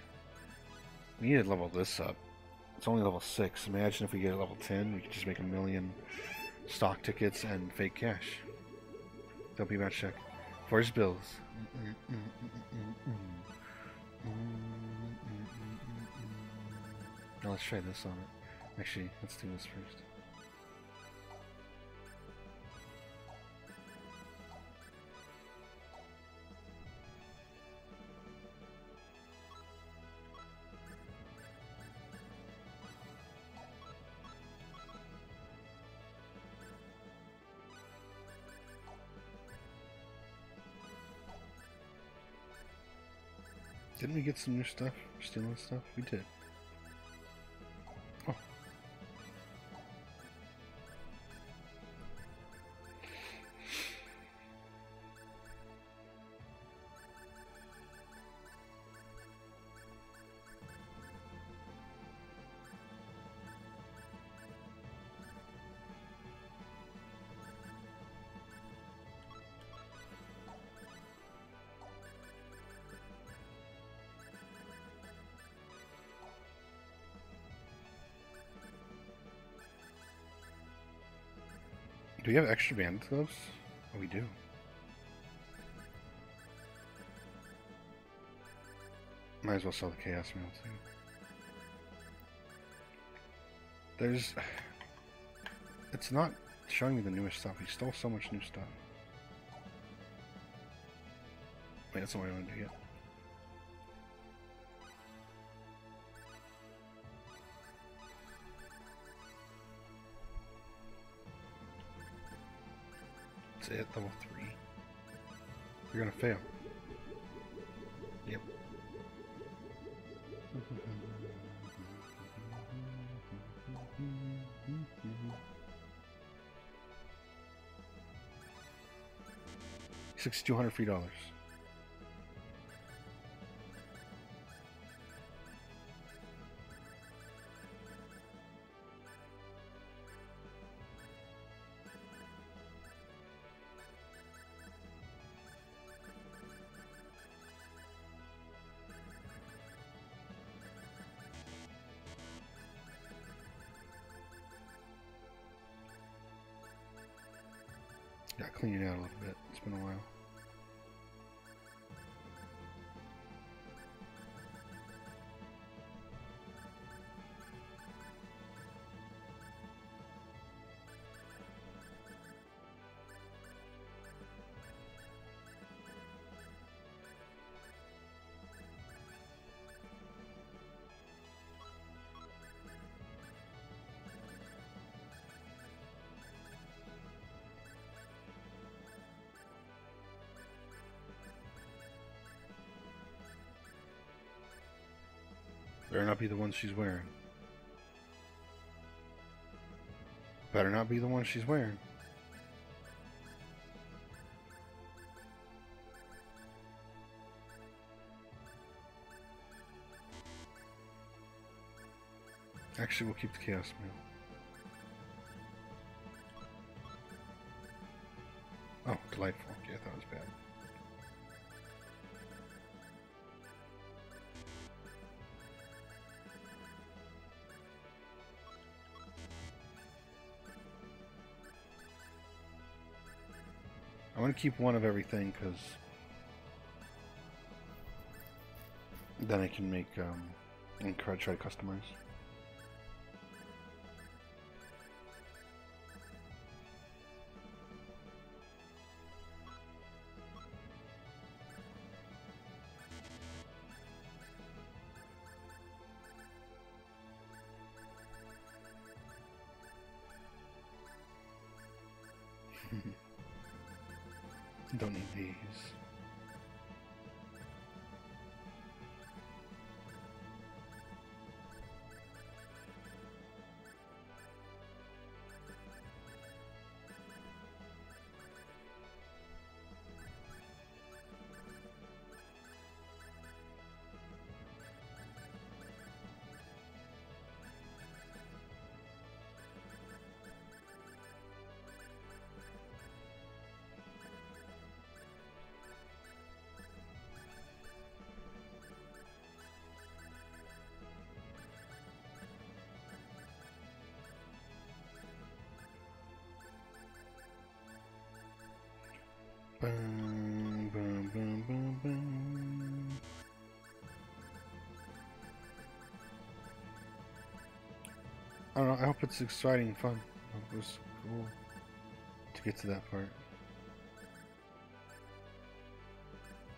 We need to level this up. It's only level 6. Imagine if we get a level 10, we could just make 1 million stock tickets and fake cash. Don't be match check. Force bills. Now let's try this on it. Actually, let's do this first. Didn't we get some new stuff? Stealing stuff? We did. Oh. Do we have extra bandit gloves? Oh, we do. Might as well sell the chaos mail too. There's... It's not showing me the newest stuff. We stole so much new stuff. Wait, that's not what I want to do yet. That's it, level 3. You're gonna fail. Yep. $6,200 free dollars. Got to clean it out a little bit. It's been a while. Better not be the one she's wearing. Better not be the one she's wearing. Actually, we'll keep the chaos meal. Oh, delightful. Okay, I thought it was bad. I want to keep one of everything because then I can make and try to customize. Don't need these. Boom, boom, boom, boom, boom. I don't know, I hope it's exciting and fun. I hope it was cool to get to that part.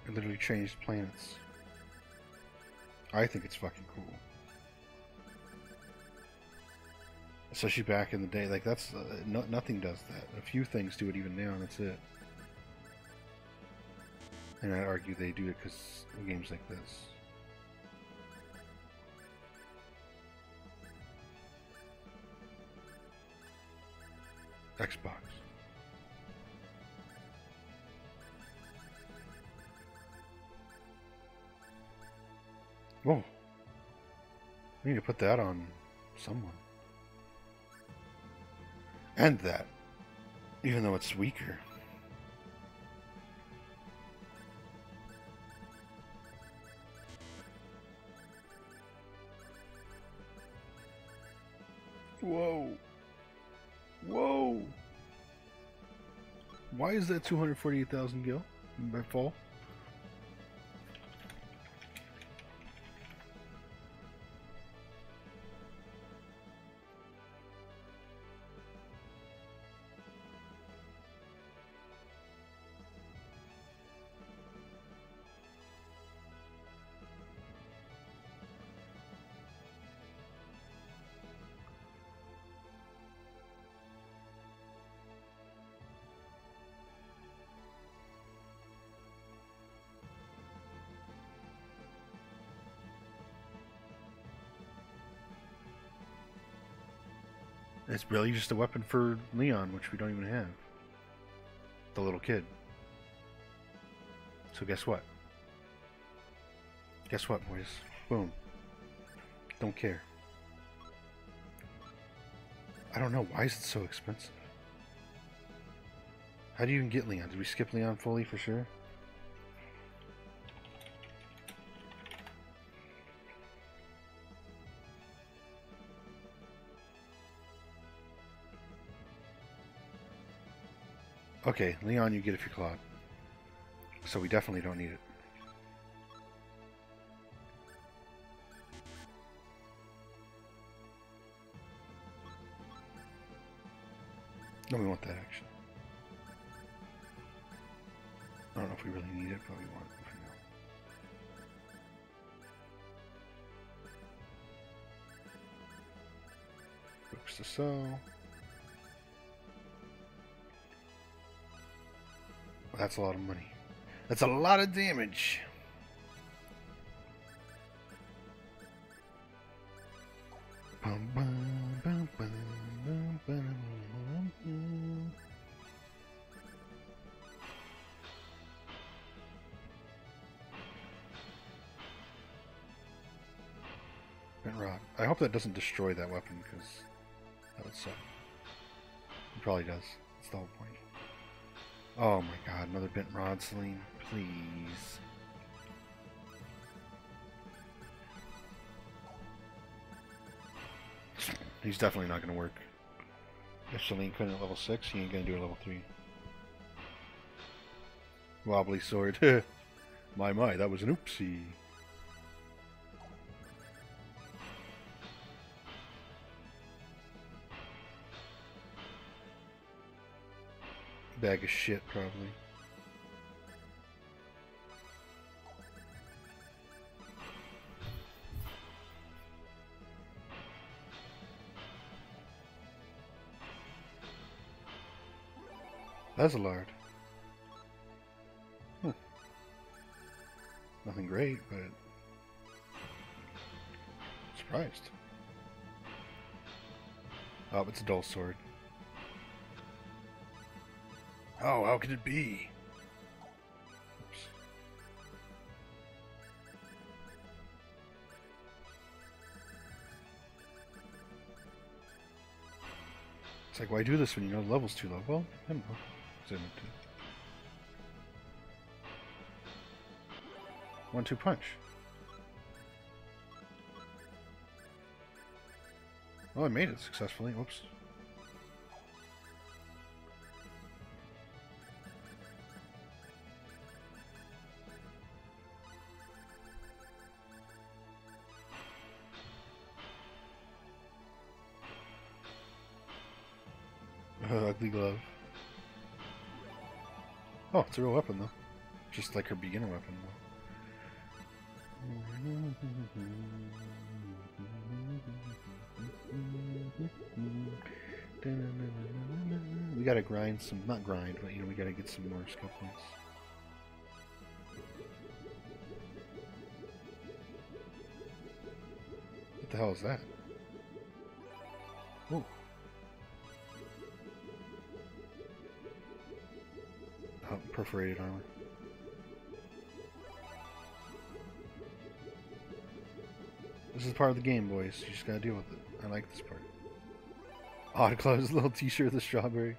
It literally changed planets. I think it's fucking cool. Especially back in the day, like that's nothing does that. A few things do it even now, and that's it. And I'd argue they do it because of games like this. Xbox. Whoa. We need to put that on someone. And that. Even though it's weaker. Whoa. Whoa. Why is that 248,000 gil by fall? It's really just a weapon for Leon, which we don't even have. The little kid. So guess what? Guess what, boys? Boom. Don't care. I don't know. Why is it so expensive? How do you even get Leon? Did we skip Leon fully for sure? Okay, Leon you get if you're Claude. So we definitely don't need it. No, we want that action. I don't know if we really need it, but we want it for now. Books to sell. That's a lot of money. That's a lot of damage. Bum, bum, bum, bum, bum, bum, bum. Bent rod. I hope that doesn't destroy that weapon, because that would suck. It probably does. That's the whole point. Oh my god, another bent rod, Celine. Please. He's definitely not going to work. If Celine couldn't at level 6, he ain't going to do it at level 3. Wobbly sword. My, that was an oopsie. Bag of shit, probably. That's a lard. Nothing great, but surprised. Oh, it's a dull sword. Oh, how could it be? Oops. It's like, why do this when you know the level's too low? Well, I don't know. Zoom it to 1-2 punch. Oh, I made it successfully. Whoops. Ugly glove. Oh, it's a real weapon though. Just like her beginner weapon though. We gotta grind some, not grind, but you know, we gotta get some more skill points. What the hell is that? Ooh. Oh, perforated armor. This is part of the game, boys. You just gotta deal with it. I like this part. Odd Clothes, little t-shirt with a strawberry.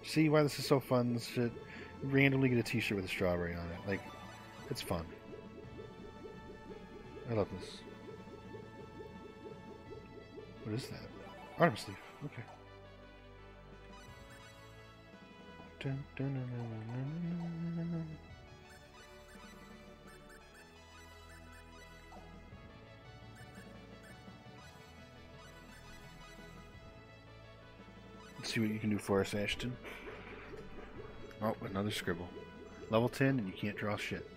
See why this is so fun? This shit. You randomly get a t-shirt with a strawberry on it. Like, it's fun. I love this. What is that? Arm sleeve. Okay. Dun, dun, dun, dun, dun, dun, dun. Let's see what you can do for us, Ashton. Oh, another scribble. Level 10 and you can't draw shit.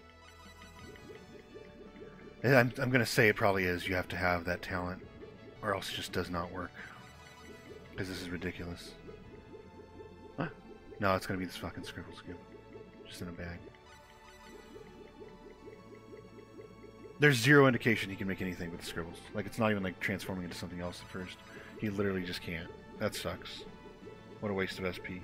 And I'm gonna say it probably is. You have to have that talent, or else it just does not work. Because this is ridiculous. Huh? No, it's gonna be this fucking scribble scoop. Just in a bag. There's zero indication he can make anything with the scribbles. Like, it's not even like transforming into something else at first. He literally just can't. That sucks. What a waste of SP.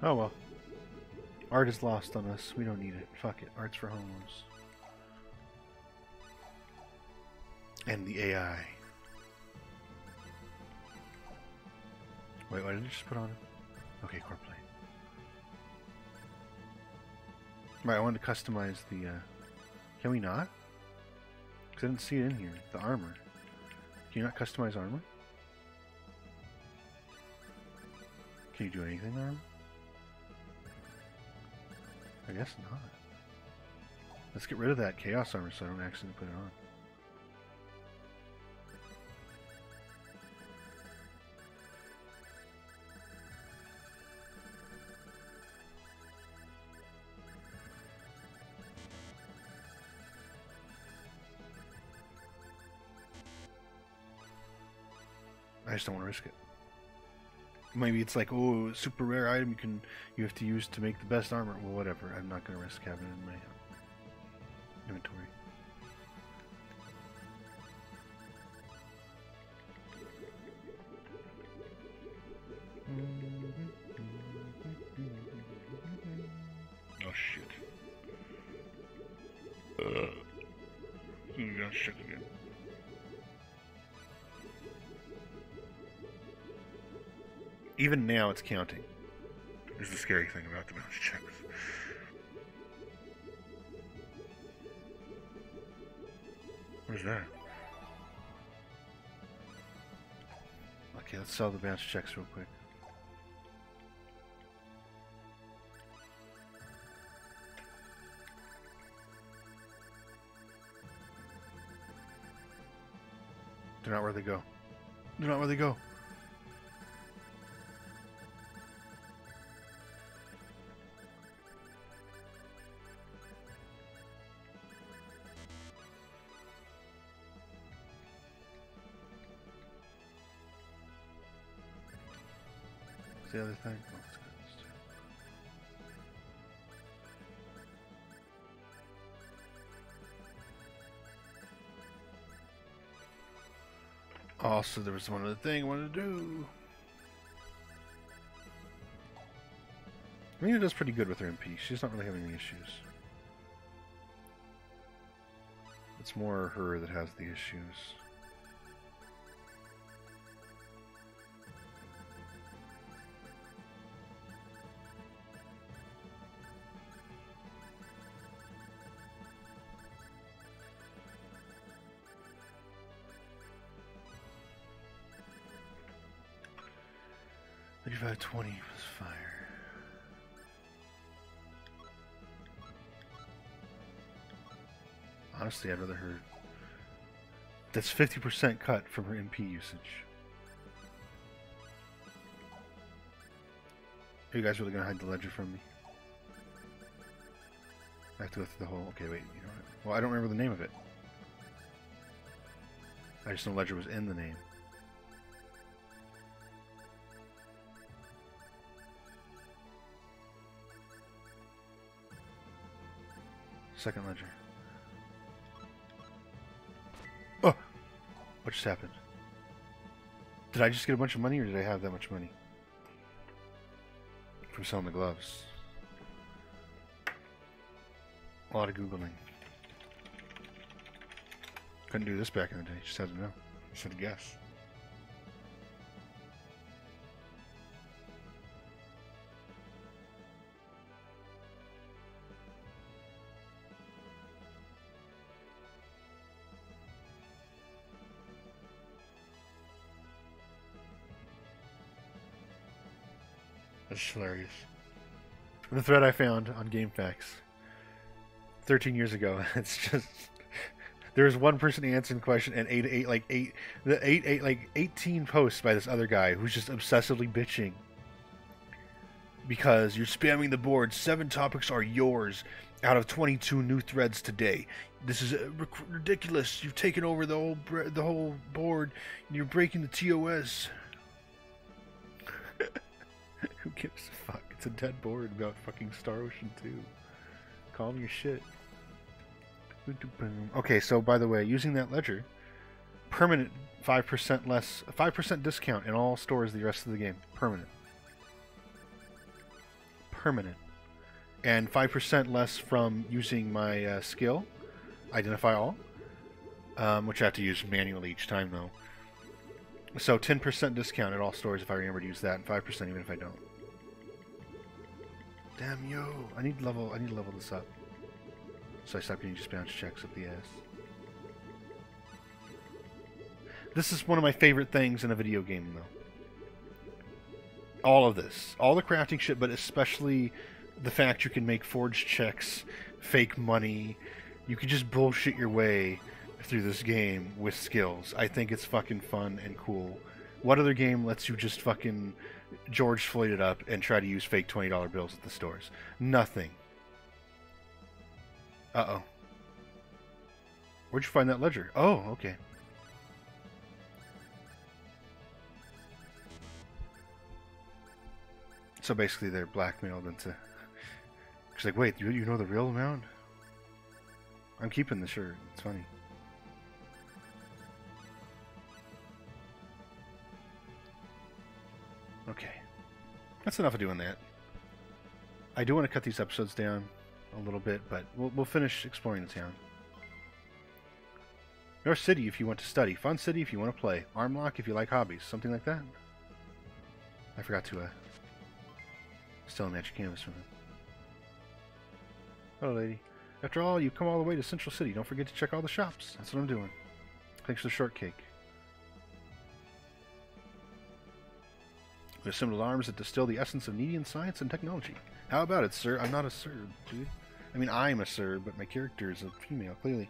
Oh well. Art is lost on us. We don't need it. Fuck it. Art's for homos. And the AI. Wait, what did I just put on it? Okay, core plate. Right, I wanted to customize the, Can we not? Because I didn't see it in here. The armor. Can you not customize armor? Can you do anything on armor? I guess not. Let's get rid of that chaos armor so I don't accidentally put it on. I just don't want to risk it. Maybe it's like, oh, super rare item you have to use to make the best armor. Well, whatever. I'm not going to risk having it in my inventory. Oh shit. Oh shit again. Even now it's counting. Is the scary thing about the mouse checks. Where's that? Okay, let's sell the bounce checks real quick. They're not where they go. They're not where they go. The other thing. Oh, let's go this too. Also, there was one other thing I wanted to do. Rena does pretty good with her MP. She's not really having any issues. It's more her that has the issues. About 20 plus fire. Honestly, I'd rather her. That's 50% cut from her MP usage. Are you guys really gonna hide the ledger from me? I have to go through the whole. Okay, wait. You know what? Well, I don't remember the name of it. I just know ledger was in the name. Second ledger. Oh! What just happened? Did I just get a bunch of money or did I have that much money? From selling the gloves. A lot of Googling. Couldn't do this back in the day, just had to know. Just had to guess. That's hilarious. The thread I found on GameFAQs 13 years ago. It's just there's one person answering the question and 18 posts by this other guy who's just obsessively bitching because you're spamming the board. 7 topics are yours out of 22 new threads today. This is ridiculous. You've taken over the whole board. And you're breaking the TOS. Who gives a fuck? It's a dead board about fucking Star Ocean 2. Calm your shit. Okay, so by the way, using that ledger, permanent 5% less, 5% discount in all stores the rest of the game. Permanent. permanent. And 5% less from using my skill, Identify All, which I have to use manually each time though. So 10% discount at all stores if I remember to use that, and 5% even if I don't. Damn yo! I need to level this up. So I stop getting just bounce checks up the ass. This is one of my favorite things in a video game though. All of this. All the crafting shit, but especially the fact you can make forged checks, fake money. You can just bullshit your way through this game with skills. I think it's fucking fun and cool. What other game lets you just fucking George Floyd it up and try to use fake $20 bills at the stores? Nothing. Uh-oh. Where'd you find that ledger? Oh, okay. So basically they're blackmailed into... She's like, wait, you know the real amount? I'm keeping the shirt. It's funny. Okay. That's enough of doing that. I do want to cut these episodes down a little bit, but we'll finish exploring the town. North City if you want to study. Fun City if you want to play. Armlock if you like hobbies. Something like that. I forgot to steal a magic canvas from him. Hello, lady. After all, you've come all the way to Central City. Don't forget to check all the shops. That's what I'm doing. Thanks for the shortcake. With assembled arms that distill the essence of Needian science and technology. How about it, sir? I'm not a sir, dude. I mean, I'm a sir, but my character is a female, clearly.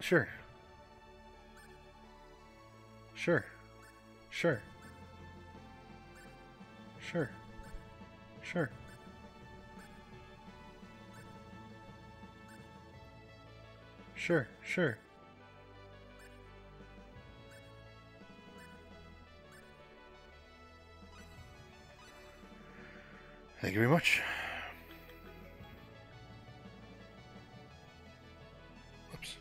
Sure. Sure. Sure. Sure. Sure. Sure, sure. Thank you very much. Oops.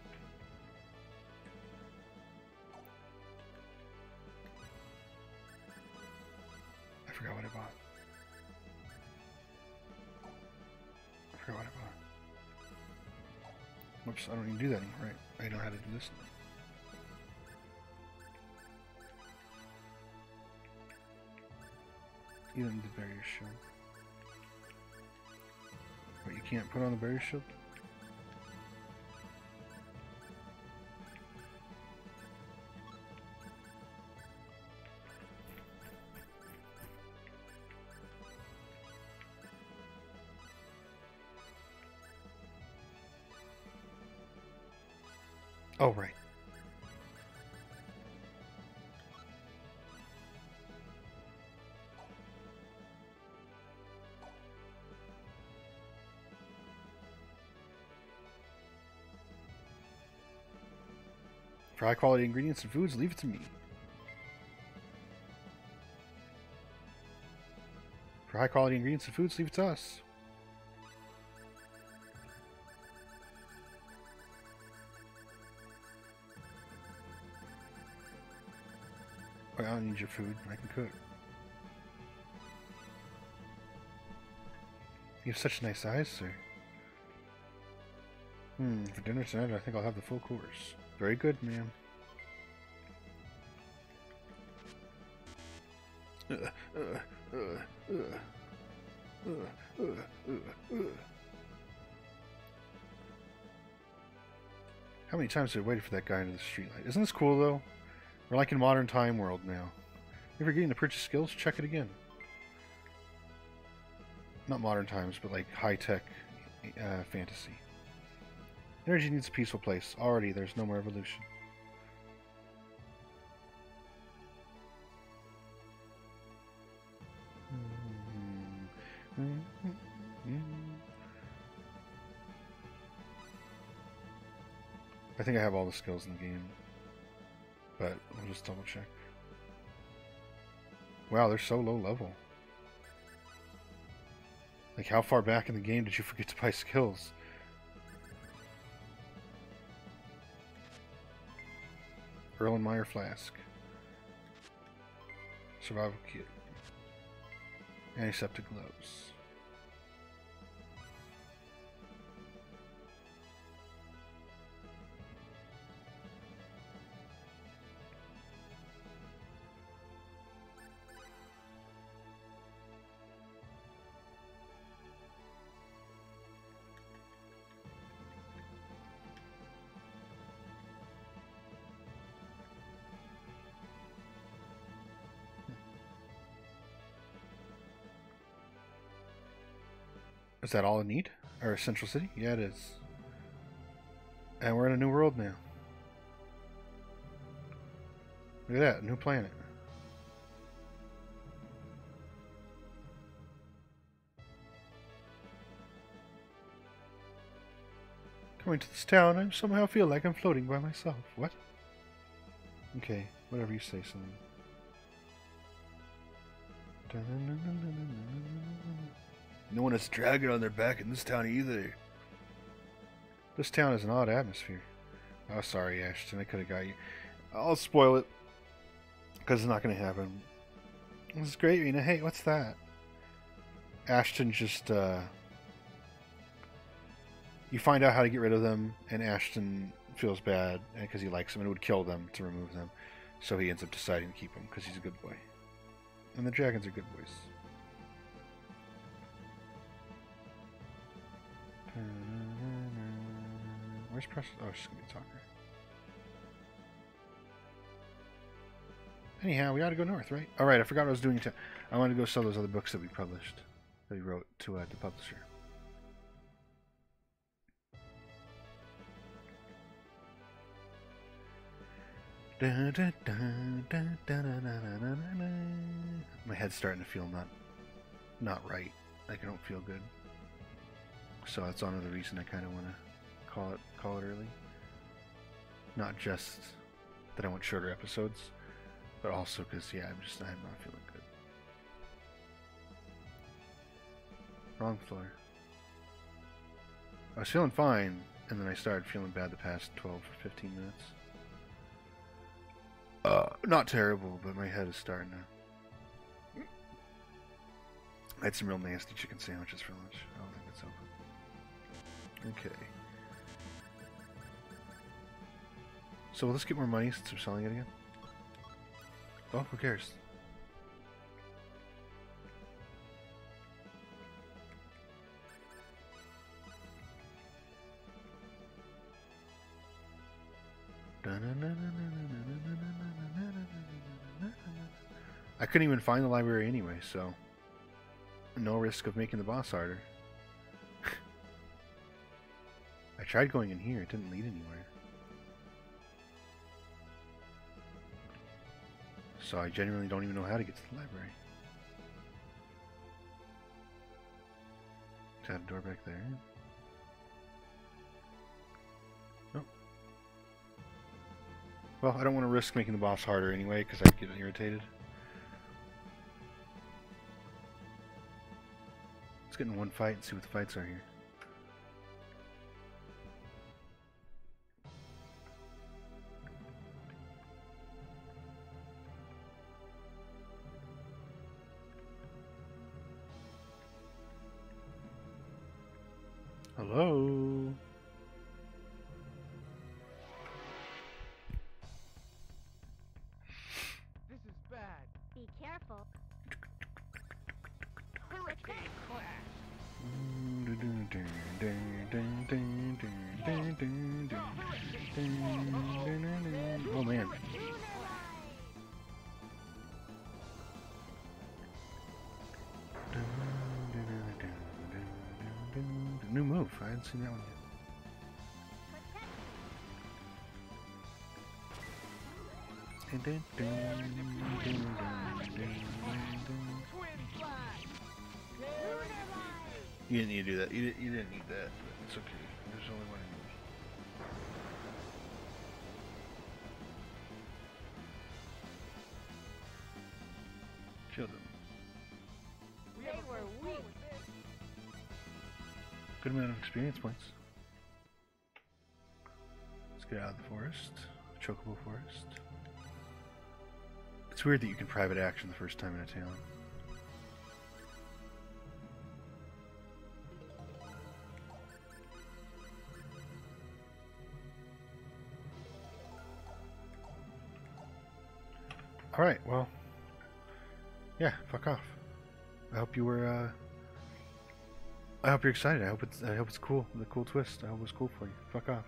I forgot what I bought. Whoops, I don't even do that anymore, right? I know how to do this now. Even the barrier shield. But you can't put on the barrier shield? Oh, right. For high quality ingredients and foods, leave it to me. For high quality ingredients and foods, leave it to us. I don't need your food. I can cook. You have such nice eyes, sir. For dinner tonight, I think I'll have the full course. Very good, ma'am. How many times have I waited for that guy into the streetlight? Isn't this cool, though? We're like in modern time world now. If you're getting to purchase skills, check it again. Not modern times, but like high-tech fantasy. Energy needs a peaceful place. Already, there's no more evolution. I think I have all the skills in the game. But I'll just double check. Wow, they're so low level. Like, how far back in the game did you forget to buy skills? Erlenmeyer Flask. Survival Kit. Antiseptic gloves. Is that all I need? Or Central City? Yeah, it is. And we're in a new world now. Look at that, new planet. Coming to this town, I somehow feel like I'm floating by myself. What? Okay, whatever you say, son. No one has a dragon on their back in this town either. This town has an odd atmosphere. Oh, sorry, Ashton. I could have got you. I'll spoil it. Because it's not going to happen. This is great, Rena. Hey, what's that? Ashton just, you find out how to get rid of them, and Ashton feels bad because he likes them and it would kill them to remove them. So he ends up deciding to keep them because he's a good boy. And the dragons are good boys. Where's Precious? Oh, she's gonna be a talker. Anyhow, we ought to go north, right? All right, I forgot what I was doing. I wanted to go sell those other books that we published, that we wrote to the publisher. My head's starting to feel not right. Like I don't feel good. So that's another reason I kind of want to call it early. Not just that I want shorter episodes, but also because yeah, I'm not feeling good. Wrong floor. I was feeling fine, and then I started feeling bad the past 12 or 15 minutes. Not terrible, but my head is starting to. I had some real nasty chicken sandwiches for lunch. I don't think it's open. Okay. So will this get more money since I'm selling it again? Oh, who cares? I couldn't even find the library anyway, so no risk of making the boss harder. I tried going in here, it didn't lead anywhere. So I genuinely don't even know how to get to the library. Is that a door back there? Nope. Well, I don't want to risk making the boss harder anyway, because I'd get irritated. Let's get in one fight and see what the fights are here. Hello? This is bad. Be careful. Hurricane clash. Oh man. New move. I hadn't seen that one yet. You didn't need to do that. You didn't need that. It's okay. There's only one move. Kill them. They were weak. Good amount of experience points. Let's get out of the forest. Chocobo forest. It's weird that you can private action the first time in a town. Alright, well. Yeah, fuck off. I hope you were, I hope you're excited. I hope it's cool. The cool twist. I hope it's cool for you. Fuck off.